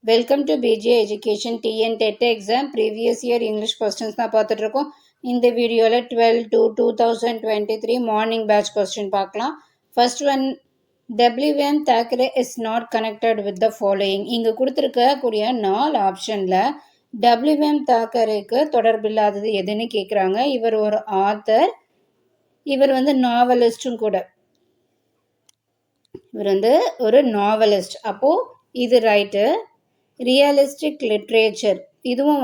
Welcome to PJ education TN TET exam previous year English questions தான் பார்த்துட்ருக்கோம். இந்த வீடியோவில் 12/2/2023 மார்னிங் பேட்ச் கொஸ்டின் பார்க்கலாம். First one, W M Thackeray is not connected with the following. இங்கே கொடுத்துருக்கக்கூடிய 4 ஆப்ஷனில் டபிள்யூஎம் தாக்கரேக்கு தொடர்பில்லாதது எதுன்னு கேட்குறாங்க. இவர் ஒரு ஆத்தர், இவர் நாவலிஸ்டும் கூட. இவர் ஒரு நாவலிஸ்ட். அப்போது இது ரைட்டு. ரியலிஸ்டிக் லிட்ரேச்சர் இதுவும்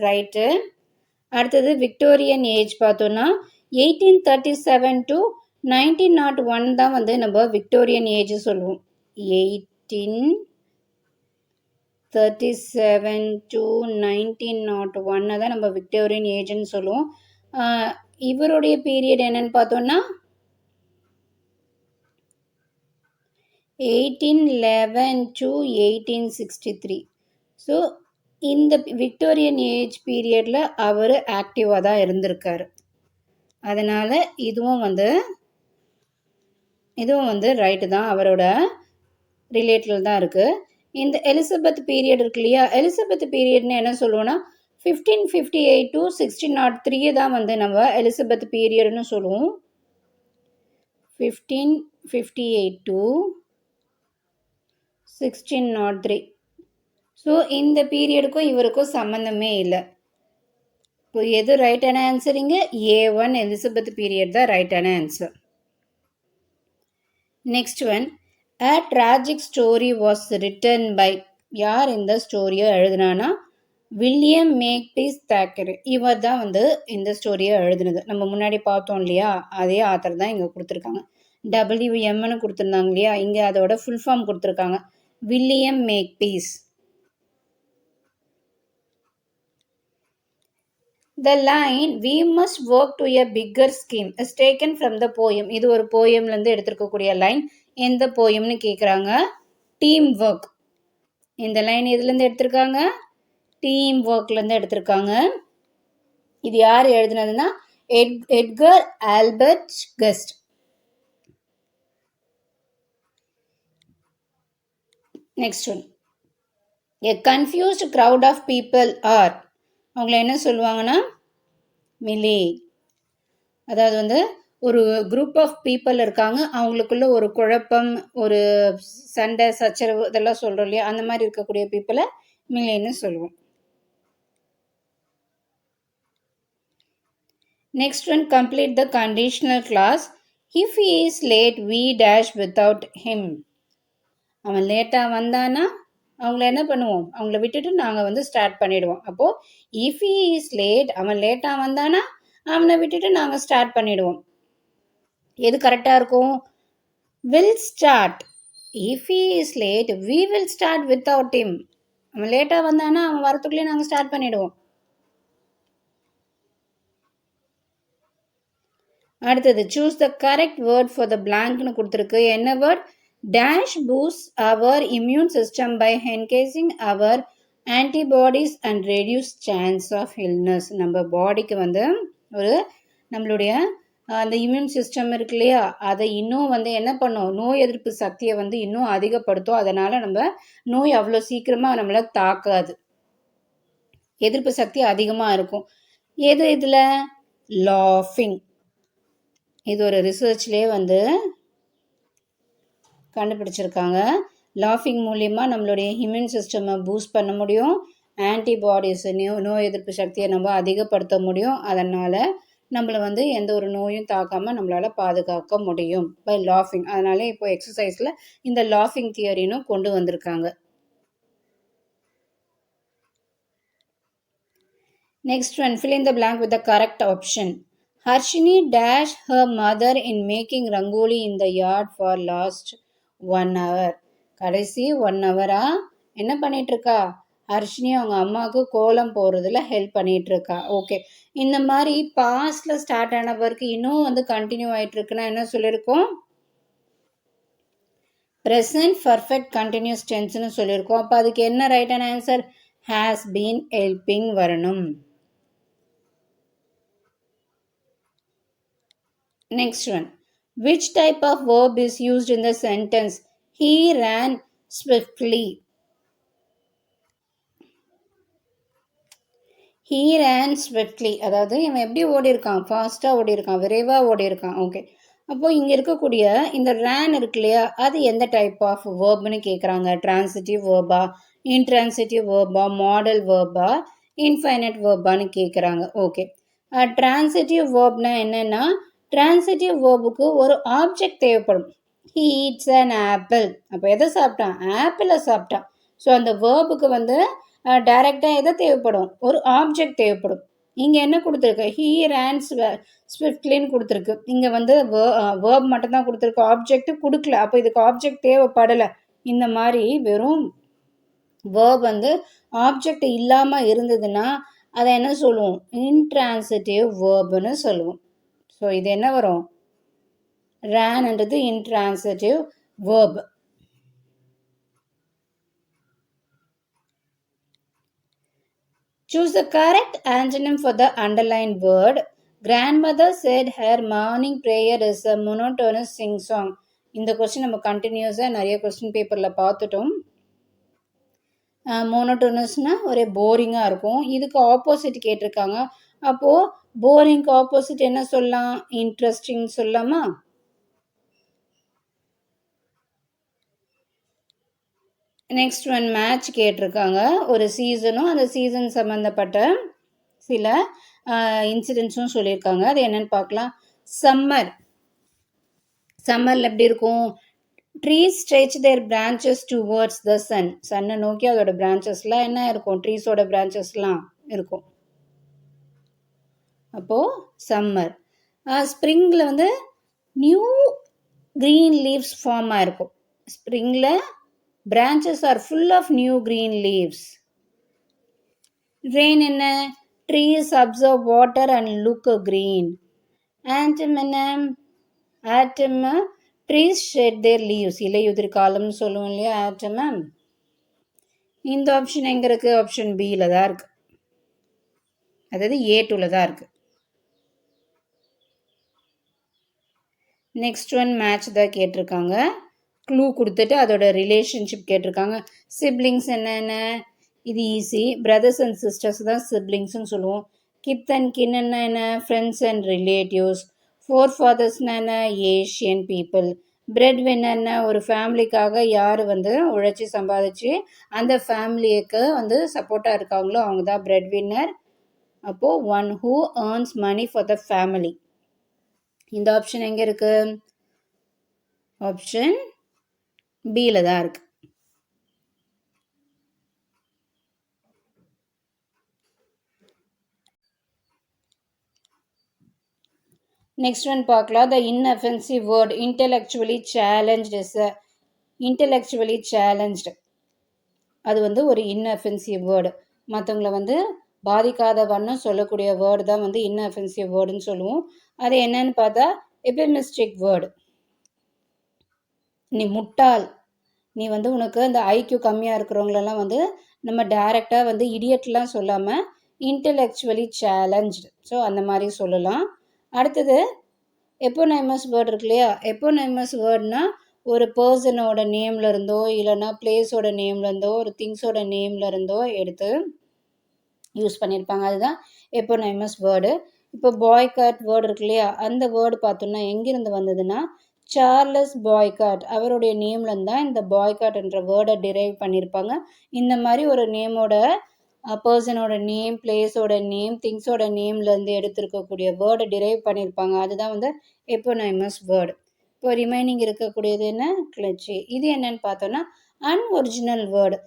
ரைட்டு. அடுத்தது விக்டோரியன் ஏஜ் பார்த்தோன்னா 1837 to 1901 தான் நம்ம விக்டோரியன் ஏஜ் சொல்லுவோம். 1837 to 1901 தான் நம்ம விக்டோரியன் ஏஜ்னு சொல்லுவோம். இவருடைய பீரியட் என்னன்னு பார்த்தோன்னா 1811 to 1863. ஸோ இந்த விக்டோரியன் ஏஜ் பீரியடில் அவர் ஆக்டிவாக தான் இருந்திருக்காரு. அதனால் இதுவும் ரைட்டு தான், அவரோட ரிலேட்டிவ் தான் இருக்குது. இந்த எலிசபெத் பீரியட் இருக்கு இல்லையா, எலிசபெத் பீரியட்னு என்ன சொல்லுவோன்னா 1558 to 1603 தான் நம்ம எலிசபெத் பீரியட்னு சொல்லுவோம். 1558 to 1603. ஸோ இந்த பீரியடுக்கும் இவருக்கும் சம்மந்தமே இல்லை. இப்போ எது ரைட்டான ஆன்சரிங்க? A1 எலிசபெத் பீரியட் தான் ரைட்டான answer. Next one, a tragic story was written by. யார் இந்த ஸ்டோரியை எழுதினானா? வில்லியம் மேக்பீஸ் தாக்கரே. இவர் தான் இந்த ஸ்டோரியை எழுதுனது. நம்ம முன்னாடி பார்த்தோம் இல்லையா, அதே ஆத்தர் தான் இங்கே கொடுத்துருக்காங்க. WMன்னு கொடுத்துருந்தாங்க இல்லையா, இங்கே அதோட ஃபுல் ஃபார்ம் கொடுத்துருக்காங்க, William மேக்பீஸ். The line "we must work to a bigger scheme" is taken from the poem. இது ஒரு போயம்லேருந்து எடுத்திருக்கக்கூடிய லைன். எந்த போயம்னு கேட்குறாங்க? Team work. இந்த லைன் எதுலேருந்து எடுத்திருக்காங்க? டீம் ஒர்க்லேருந்து எடுத்திருக்காங்க. இது யார் எழுதுனதுன்னா Edgar Albert Guest. Next one, a confused crowd of people are. அவங்கள என்ன சொல்லுவாங்கன்னா மிலே. அதாவது ஒரு குரூப் ஆஃப் பீப்புள் இருக்காங்க, அவங்களுக்குள்ள ஒரு குழப்பம், ஒரு சண்டை சச்சரவு இதெல்லாம் சொல்கிறோம் இல்லையா, அந்த மாதிரி இருக்கக்கூடிய பீப்புளை மிலேன்னு சொல்லுவோம். Next one, complete the conditional clause. If he is late we dash without him. அவன் லேட்டாக வந்தானா அவங்கள என்ன பண்ணுவோம்? அவங்கள விட்டுட்டு நாங்கள் ஸ்டார்ட் பண்ணிடுவோம். அப்போது இஃப் ஹி இஸ் லேட், அவன் லேட்டாக வந்தானா அவனை விட்டுட்டு நாங்கள் ஸ்டார்ட் பண்ணிடுவோம். எது கரெக்டாக இருக்கும்? Will start. If he is late we will start without him. அவன் லேட்டாக வந்தானா அவன் வரத்துக்குள்ளேயே நாங்கள் ஸ்டார்ட் பண்ணிடுவோம். அடுத்தது, choose the correct word for the பிளாங்க்னு கொடுத்துருக்கு. என்ன word? Dash boosts our immune system by enhancing our antibodies and reduce chance of illness. நம்ம பாடிக்கு ஒரு நம்மளுடைய அந்த இம்யூன் சிஸ்டம் இருக்கு இல்லையா, அதை இன்னும் என்ன பண்ணும்? நோய் எதிர்ப்பு சக்தியை இன்னும் அதிகப்படுத்தும். அதனால் நம்ம நோய் அவ்வளோ சீக்கிரமாக நம்மளை தாக்காது, எதிர்ப்பு சக்தி அதிகமாக இருக்கும். எது இதில்? லாஃபிங். இது ஒரு ரிசர்ச்லேயே கண்டுபிடிச்சிருக்காங்க. லாஃபிங் மூலிமா நம்மளுடைய இம்யூன் சிஸ்டமை பூஸ்ட் பண்ண முடியும், ஆன்டிபாடிஸ் நோய் எதிர்ப்பு சக்தியை நம்ம அதிகப்படுத்த முடியும். அதனால் நம்மளை எந்த ஒரு நோயும் தாக்காமல் நம்மளால் பாதுகாக்க முடியும் பை லாஃபிங். அதனால இப்போ எக்ஸசைஸில் இந்த லாஃபிங் தியரினும் கொண்டு வந்திருக்காங்க. Next one, fill in the blank with the correct option. Harshini dash her mother in making rangoli in the yard for last 1 hour. கடைசி 1 hour-ஆ என்ன பண்ணிகிட்ருக்கா? ஹர்ஷினி அவங்க அம்மாவுக்கு கோலம் போடுறதுல ஹெல்ப் பண்ணிகிட்ருக்கா. ஓகே, இந்த மாதிரி பாஸ்டில் ஸ்டார்ட் ஆன பிறகு இன்னும் கண்டினியூ ஆகிட்டுருக்குன்னா என்ன சொல்லியிருக்கோம்? ப்ரெசன்ட் பர்ஃபெக்ட் கண்டினியூஸ் டென்ஸ்னு சொல்லியிருக்கோம். அப்போ அதுக்கு என்ன ரைட்டான ஆன்சர்? ஹேஸ் பீன் ஹெல்பிங் வரணும். Next one, which type of verb is used in the sentence "he ran swiftly"? He ran swiftly, அதாவது இவன் எப்படி ஓடி இருக்கான், ஃபாஸ்ட்டாக ஓடி இருக்கான், விரைவாக ஓடி இருக்கான். ஓகே, அப்போ இங்கே இருக்கக்கூடிய இந்த ரேன் இருக்கு இல்லையா, அது எந்த டைப் ஆஃப் வேர்ப்னு கேட்குறாங்க. டிரான்சிட்டிவ் வேர்பா, இன்ட்ரான்சிட்டிவ் வேர்பா, மாடல் வேர்பா, இன்ஃபைனட் வேர்பான்னு கேட்குறாங்க. ஓகே, டிரான்சிட்டிவ் வேர்ப்னா என்னென்னா, டிரான்சிட்டிவ் வேர்புக்கு ஒரு ஆப்ஜெக்ட் தேவைப்படும். ஹீ ஈட்ஸ் அன் ஆப்பிள், அப்போ எதை சாப்பிட்டான், ஆப்பிளை சாப்பிட்டான். ஸோ அந்த வேர்புக்கு வந்து டைரெக்டாக எதை தேவைப்படும், ஒரு ஆப்ஜெக்ட் தேவைப்படும். இங்கே என்ன கொடுத்துருக்கு, ஹீ ரேன்ஸ் ஸ்விஃப்ட்லின்னு கொடுத்துருக்கு. இங்கே வந்து வேர்ப் மட்டும்தான் கொடுத்துருக்கு, ஆப்ஜெக்ட் கொடுக்கல. அப்போ இதுக்கு ஆப்ஜெக்ட் தேவைப்படலை. இந்த மாதிரி வெறும் வேர்ப் வந்து ஆப்ஜெக்ட் இல்லாமல் இருந்ததுன்னா அதை என்ன சொல்லுவோம், இன்ட்ரான்சிட்டிவ் வேர்ப்னு சொல்லுவோம். ஸோ இது என்ன வரும், ரேன்ன்றது intransitive verb. Choose the correct antonym for the underlined word. Grandmother said her morning prayer is a monotonous sing song. இந்த கொஸ்டின் நம்ம கண்டினியூஸாக நிறைய கொஸ்டின் பேப்பரில் பார்த்துட்டோம். மோனோட்டோனஸ்னால் ஒரே போரிங்காக இருக்கும். இதுக்கு ஆப்போசிட் கேட்டிருக்காங்க. அப்போது போரிங்க்கு ஆப்போசிட் என்ன சொல்லலாம், இன்ட்ரெஸ்டிங் சொல்லலாமா? நெக்ஸ்ட் ஒன் மேட்ச் கேட்டிருக்காங்க. ஒரு சீசனும் அந்த சீசன் சம்மந்தப்பட்ட சில இன்சிடென்ட்ஸும் சொல்லியிருக்காங்க. அது என்னென்னு பார்க்கலாம். சம்மரில் எப்படி இருக்கும், trees stretch their branches towards the sun. சன்னை நோக்கி அதோட பிரான்ச்சஸ்லாம் என்ன இருக்கும், ட்ரீஸோட பிரான்ச்சஸ்லாம் இருக்கும். அப்போது சம்மர். ஸ்ப்ரிங்கில் வந்து நியூ க்ரீன் லீவ்ஸ் ஃபார்ம் ஆகிருக்கும். ஸ்ப்ரிங்கில் branches are full of new green leaves. Rain என்ன, trees absorb water and look green. Autumn என்ன, autumn trees shed their leaves. இலையுதிர் காலம்னு சொல்லுவோம் இல்லையா, autumn. இந்த ஆப்ஷன் எங்கே இருக்குது, ஆப்ஷன் பியில் தான் இருக்குது, அதாவது A2ல தான் இருக்குது. நெக்ஸ்ட் ஒன் மேட்ச் தான் கேட்டிருக்காங்க. க்ளூ கொடுத்துட்டு அதோட ரிலேஷன்ஷிப் கேட்டிருக்காங்க. சிப்ளிங்ஸ் என்னென்ன, இது ஈஸி. பிரதர்ஸ் அண்ட் சிஸ்டர்ஸ் தான் சிப்ளிங்ஸ்னு சொல்லுவோம். கித் அண்ட் கின்னா என்ன, ஃப்ரெண்ட்ஸ் அண்ட் ரிலேட்டிவ்ஸ். ஃபோர் ஃபாதர்ஸ்னா என்ன, ஏஷியன் பீப்புள். பிரெட் வின்னர்னா ஒரு ஃபேமிலிக்காக யார் வந்து உழைச்சி சம்பாதிச்சு அந்த ஃபேமிலிக்கு வந்து சப்போர்ட்டாக இருக்காங்களோ அவங்க தான் பிரெட் வின்னர். அப்போது one who earns money for the family. இந்த ஆப்ஷன் எங்கே இருக்குது, ஆப்ஷன் பியில் தான் இருக்குது. நெக்ஸ்ட் ஒன் பார்க்கலாம். The inoffensive word intellectually challenged is intellectually challenged. அது வந்து ஒரு இன்அஃபென்சிவ் வேர்டு. மற்றவங்களை வந்து பாதிக்காதவன்னு சொல்லக்கூடிய வேர்டு தான் வந்து இன்அஃபென்சிவ் வேர்டுன்னு சொல்லுவோம். அது என்னன்னு பார்த்தா எபிமிஸ்டிக் வேர்டு. நீ முட்டாள், நீ வந்து உனக்கு அந்த ஐக்யூ கம்மியாக இருக்கிறவங்களெல்லாம் வந்து நம்ம டைரெக்டாக வந்து இடியட்லாம் சொல்லாமல் இன்டெலெக்சுவலி சேலஞ்ச்டு, ஸோ அந்த மாதிரி சொல்லலாம். அடுத்தது எப்போனைமஸ் வேர்டு இருக்கு இல்லையா. எப்போனைமஸ் வேர்ட்னா ஒரு பர்சனோட நேம்ல இருந்தோ இல்லைன்னா பிளேஸோட நேம்ல இருந்தோ ஒரு திங்ஸோட நேம்ல இருந்தோ எடுத்து யூஸ் பண்ணியிருப்பாங்க. அதுதான் எப்போனைமஸ் வேர்டு. இப்போ பாய்காட் வேர்டு இருக்கு இல்லையா, அந்த வேர்டு பார்த்தோம்னா எங்கிருந்து வந்ததுன்னா சார்லஸ் பாய்காட் அவருடைய நேம்லேருந்து தான் இந்த பாய்காட்ன்ற வேர்டை டிரைவ் பண்ணியிருப்பாங்க. இந்த மாதிரி ஒரு நேமோட பர்சனோட நேம், பிளேஸோட நேம், திங்ஸோட நேம்லேருந்து எடுத்திருக்கக்கூடிய வேர்டை டிரைவ் பண்ணியிருப்பாங்க. அதுதான் வந்து எப்போனைமஸ் வேர்டு. இப்போ ரிமைனிங் இருக்கக்கூடியது என்ன, கிளச்சி. இது என்னன்னு பார்த்தோன்னா அன்ஒரிஜினல் வேர்டு.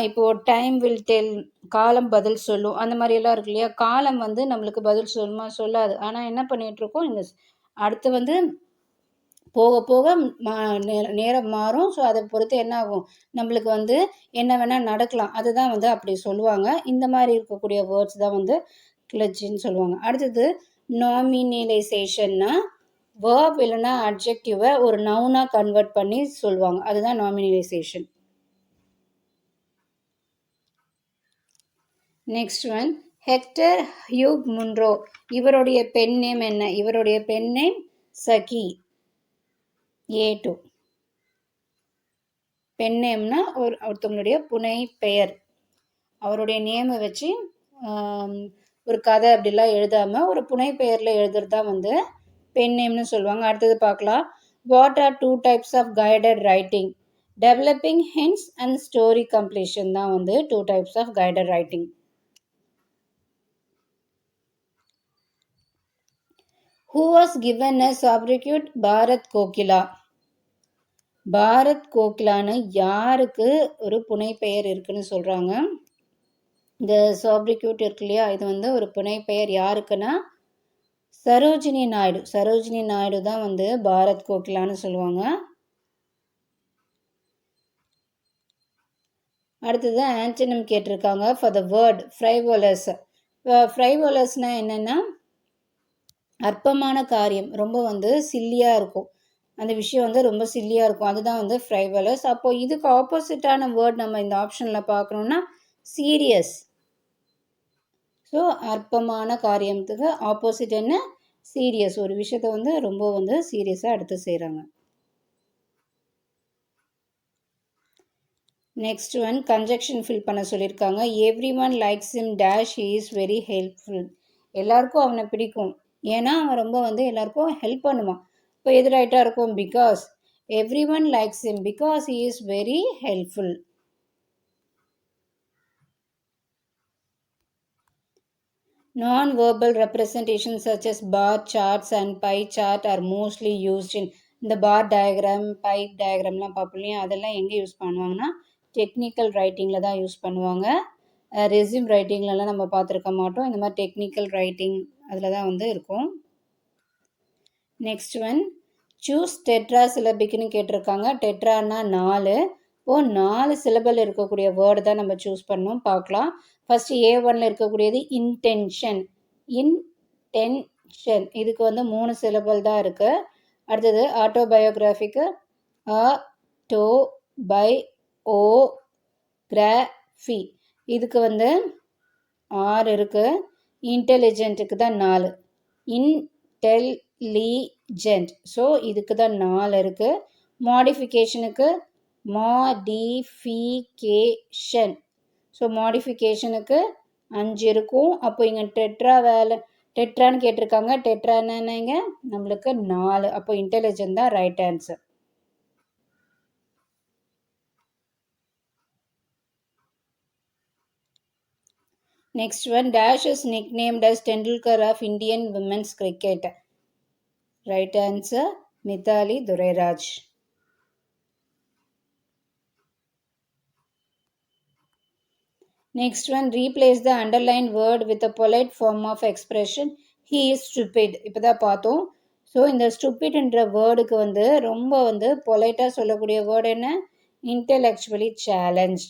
இப்போது டைம் வில் டெல், காலம் பதில் சொல்லும், அந்த மாதிரியெல்லாம் இருக்கு இல்லையா. காலம் வந்து நம்மளுக்கு பதில் சொல்லுமா, சொல்லாது. ஆனால் என்ன பண்ணிகிட்ருக்கோம், இந்த அடுத்து வந்து போக போக நேரம் மாறும். ஸோ அதை பொறுத்து என்ன ஆகும், நம்மளுக்கு வந்து என்ன வேணால் நடக்கலாம். அதுதான் வந்து அப்படி சொல்லுவாங்க. இந்த மாதிரி இருக்கக்கூடிய வேர்ட்ஸ் தான் வந்து கிளச்சின்னு சொல்லுவாங்க. அடுத்தது நாமினலைசேஷன்னா வேர்ப் இல்லைன்னா அட்ஜெக்டிவை ஒரு நவுனாக கன்வெர்ட் பண்ணி சொல்லுவாங்க. அதுதான் nominalisation. Next one Hector Hugh Munro. இவருடைய பென் நேம் என்ன, இவருடைய பென் நேம் சகி. A2. பென் நேம்னா ஒருத்தவங்களுடைய புனை பெயர். அவருடைய நேமை வச்சு ஒரு கதை அப்படிலாம் எழுதாமல் ஒரு புனை பெயரில் எழுதுறது தான் வந்து பென் நேம்னு சொல்லுவாங்க. அடுத்தது பார்க்கலாம். What are 2 types of guided writing? Developing hints and story completion தான் வந்து 2 types of guided writing. Who was given a sobriquet Bharat Kokila? Bharat கோகிலான்னு யாருக்கு ஒரு புனை பெயர் இருக்குன்னு சொல்கிறாங்க. இந்த சாப்ரிக்யூட் இருக்கு இல்லையா, இது வந்து ஒரு புனை பெயர் யாருக்குன்னா சரோஜினி நாயுடு. சரோஜினி நாயுடு தான் வந்து பாரத் கோகிலான்னு சொல்லுவாங்க. அடுத்தது ஆன்டனிம் கேட்டிருக்காங்க ஃபார் த வேர்ட் ஃப்ரைவோலஸ். ஃப்ரைவோலஸ்னால் என்னென்னா அற்பமான காரியம், ரொம்ப வந்து சில்லியாக இருக்கும், அந்த விஷயம் வந்து ரொம்ப சில்லியாக இருக்கும், அதுதான் வந்து ஃப்ரைவோலஸ். அப்போது இதுக்கு ஆப்போசிட்டான வேர்ட் நம்ம இந்த ஆப்ஷனில் பார்க்கணுன்னா சீரியஸ். ஸோ அற்பமான காரியத்துக்கு ஆப்போசிட் என்ன? சீரியஸ். ஒரு விஷயத்தை வந்து ரொம்ப வந்து சீரியஸாக எடுத்து செய்கிறாங்க. நெக்ஸ்ட் ஒன் கன்ஜெக்ஷன் ஃபில் பண்ண சொல்லியிருக்காங்க. Every one likes him dash he is very helpful. எல்லாருக்கும் அவனை பிடிக்கும், ஏன்னா அவன் ரொம்ப வந்து எல்லாருக்கும் ஹெல்ப் பண்ணுவான். இப்போ எது ரைட்டாக இருக்கும்? Because every one likes him because he is very helpful. Non-verbal representations such as bar charts and pie chart are mostly used in இந்த பார் டயக்ராம், பை டயக்ராம்லாம் பார்ப்போம் இல்லையா, அதெல்லாம் எங்கே யூஸ் பண்ணுவாங்கன்னா டெக்னிக்கல் ரைட்டிங்கில் தான் யூஸ் பண்ணுவாங்க. ரெஸ்யூம் ரைட்டிங்லலாம் நம்ம பார்த்துருக்க மாட்டோம். இந்த மாதிரி டெக்னிக்கல் ரைட்டிங் அதில் தான் வந்து இருக்கும். நெக்ஸ்ட் ஒன் சூஸ் டெட்ரா சிலபிக்னு கேட்டிருக்காங்க. டெட்ரானா 4. இப்போது 4 சிலபல் இருக்கக்கூடிய வேர்டு தான் நம்ம சூஸ் பண்ணோம். பார்க்கலாம். ஃபஸ்ட்டு A1ல் இருக்கக்கூடியது இன்டென்ஷன். இன்டென்ஷன் இதுக்கு வந்து 3 சிலபல் தான் இருக்குது. அடுத்தது ஆட்டோபயோகிராஃபிக்கு டோ பை ஓ கிராஃபி, இதுக்கு வந்து 6 இருக்குது. இன்டெலிஜென்ட்டுக்கு தான் 4. இன்டெலிஜென்ட், ஸோ இதுக்கு தான் 4 இருக்குது. மாடிஃபிகேஷனுக்கு மாடிஃபிகேஷன், ஸோ மாடிஃபிகேஷனுக்கு 5 இருக்கும். அப்போ இங்கே டெட்ரான்னு கேட்டிருக்காங்க. டெட்ரான்னு நம்மளுக்கு 4. அப்போ இன்டெலிஜென்ட் தான் right answer. Next one, Dash is nicknamed as Tendulkar of Indian women's cricket. Right answer, Mithali Dureraj. Next one, replace the underlined word with a polite form of expression. He is stupid. இப்போதான் பார்த்தோம். So இந்த ஸ்டூபிட்ன்ற வேர்டுக்கு வந்து ரொம்ப வந்து பொலைட்டாக சொல்லக்கூடிய word என்ன? Intellectually challenge.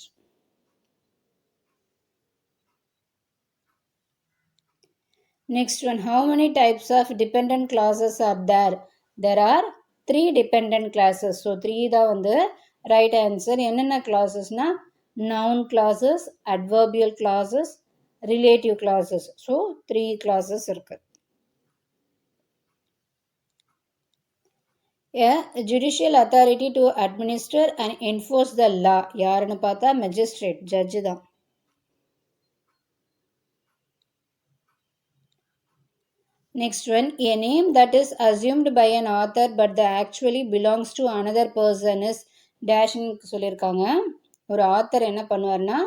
Next one, how many types of dependent clauses are there? There are 3 dependent clauses. So 3 தான் வந்து right answer. என்னென்ன clausesனா noun clauses, adverbial clauses, relative clauses. So 3 clauses இருக்கு. A judicial authority to administer and enforce the law. யாருன்னு பார்த்தா magistrate, judge தான். Next one, a name that is assumed by an author but that actually belongs to another person is dashன்னு சொல்லியிருக்காங்க. ஒரு author என்ன பண்ணுவார்னா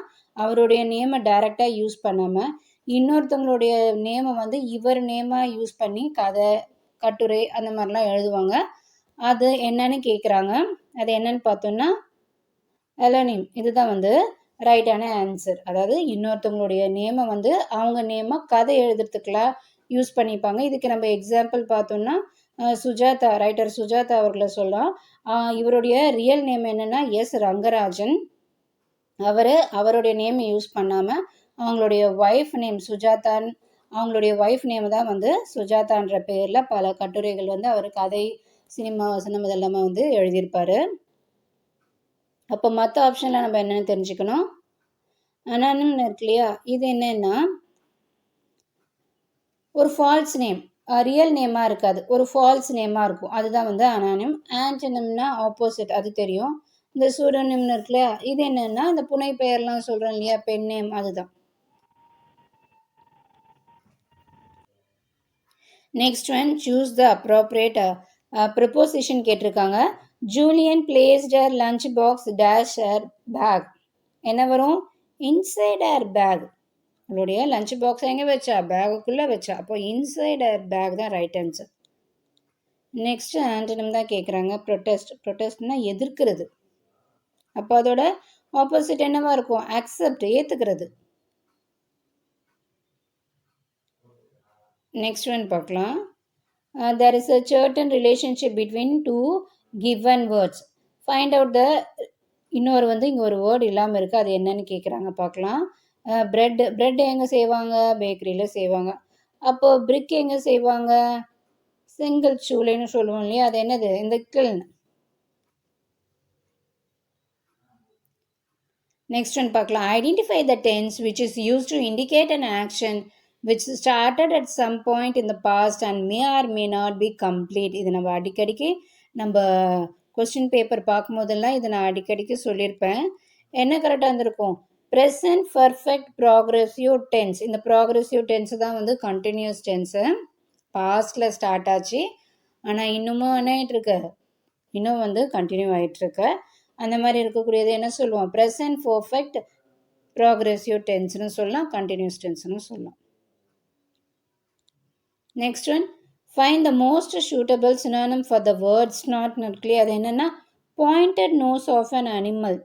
அவருடைய நேமை டைரெக்டாக யூஸ் பண்ணாமல் இன்னொருத்தவங்களுடைய நேமை வந்து இவர் நேமாக யூஸ் பண்ணி கதை, கட்டுரை அந்த மாதிரிலாம் எழுதுவாங்க. அது என்னன்னு கேட்குறாங்க. அது என்னன்னு பார்த்தோன்னா எலோனிம். இதுதான் வந்து ரைட்டான ஆன்சர். அதாவது இன்னொருத்தவங்களுடைய நேமை வந்து அவங்க நேமாக கதை எழுதுறதுக்கெலாம் யூஸ் பண்ணிப்பாங்க. இதுக்கு நம்ம எக்ஸாம்பிள் பார்த்தோம்னா சுஜாதா, ரைட்டர் சுஜாதா அவர்களை சொல்லலாம். இவருடைய ரியல் நேம் என்னென்னா எஸ் ரங்கராஜன். அவருடைய நேம் யூஸ் பண்ணாமல் அவங்களுடைய ஒய்ஃப் நேம் சுஜாதான், அவங்களுடைய ஒய்ஃப் நேம் தான் வந்து சுஜாதான்ற பேரில் பல கட்டுரைகள் வந்து அவர் கதை, சினிமா, வசனம் இதெல்லாமே வந்து எழுதியிருப்பார். அப்போ மற்ற ஆப்ஷனில் நம்ம என்னென்னு தெரிஞ்சுக்கணும். அனானிம்னு இருக்கு இல்லையா, இது என்னன்னா ஒரு ஃபால்ஸ் நேம், ரியல் நேமாக இருக்காது, ஒரு ஃபால்ஸ் நேமாக இருக்கும், அதுதான் வந்து அனானிம். ஆன்டனிம்னா ஆப்போசிட், அது தெரியும். இந்த சூடோனிம்னு இருக்கு இல்லையா, இது என்னென்னா இந்த புனை பெயர்லாம் சொல்கிறோம் இல்லையா, பெண் நேம், அதுதான். Next one choose the appropriate preposition கேட்டிருக்காங்க. Julian placed her lunch box dash her bag. என்ன வரும்? Inside her bag. அவளுடைய லஞ்ச் பாக்ஸ் எங்கே வச்சா? பேகுக்குள்ளே வச்சா. அப்போ இன்சைட் ஹர் பேக் தான் ரைட் ஆன்சர். நெக்ஸ்ட் ஆண்டனம் தான் கேட்குறாங்க. ப்ரொட்டஸ்ட். ப்ரொட்டஸ்ட்னா எதிர்க்கிறது. அப்போ அதோட ஆப்போசிட் என்னவா இருக்கும்? அக்செப்ட், ஏற்றுக்கிறது. நெக்ஸ்ட் ஒன் பார்க்கலாம். there is a certain relationship between two given words. Find out the இன்னொரு இங்கே ஒரு வேர்டு இல்லாமல் இருக்குது, அது என்னன்னு கேட்குறாங்க. பார்க்கலாம். பிரெட் எங்கே செய்வாங்க? பேக்கரியில் செய்வாங்க. அப்போ பிரிக் எங்கே செய்வாங்க? செங்கல் சூளைன்னு சொல்லுவோம் இல்லையா, அது என்னது? இந்த கில்ன். நெக்ஸ்ட் ஒன் பார்க்கலாம். Identify the tense which is used to indicate an action which started at some point in the past and may or may not be complete. இது நம்ம அடிக்கடிக்கு நம்ம கொஸ்டின் பேப்பர் பார்க்கும்போதெல்லாம் இதை நான் அடிக்கடிக்கு சொல்லியிருப்பேன். என்ன கரெக்டாக இருந்திருக்கும்? Present perfect progressive tense. இந்த ப்ராக்ரெசிவ் டென்ஸ் தான் கண்டினியூஸ் டென்ஸு. பாஸ்டில் ஸ்டார்ட் ஆச்சு, ஆனால் இன்னமும் என்ன ஆகிட்டுருக்கு? இன்னும் கண்டினியூ ஆகிட்டுருக்கு. அந்த மாதிரி இருக்கக்கூடியது என்ன சொல்லுவோம்? ப்ரெசன்ட் பர்ஃபெக்ட் ப்ராக்ரெசிவ் டென்ஸ்னு சொல்லலாம், கண்டினியூஸ் டென்ஸ்னு சொல்லலாம். Next one, find the most suitable synonym for the words not nutly. அது என்னென்னா pointed nose of an animal.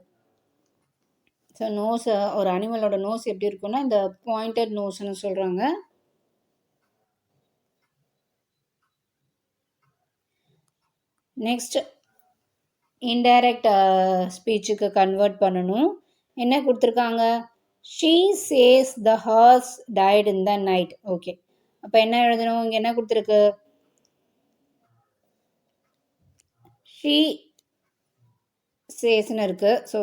So nose, ஒரு அனிமலோட நோஸ் எப்படி இருக்குன்னா இந்த பாயிண்டட் நோஸ்ன்னு சொல்கிறாங்க. நெக்ஸ்ட், இன்டைரக்ட் ஸ்பீச்சுக்கு கன்வெர்ட் பண்ணணும். என்ன கொடுத்துருக்காங்க? She chase the hours tight in the night. Okay, அப்போ என்ன எழுதணும்? இங்கே என்ன கொடுத்துருக்கு? ஷீ சேஸ்ன்னு இருக்குது. ஸோ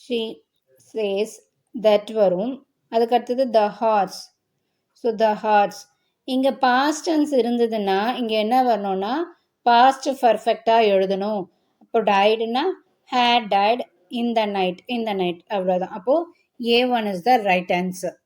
ஷீ சேஸ் தட் வரும். அதுக்கு அடுத்தது the horse. So the horse. இங்கே பாஸ்ட் டென்ஸ் இருந்ததுன்னா இங்கே என்ன வரணும்னா பாஸ்ட் பர்ஃபெக்டாக எழுதணும். அப்போ டைடுனா had tied in the night, in the night, அவ்வளோதான். அப்போது A1 is the right answer.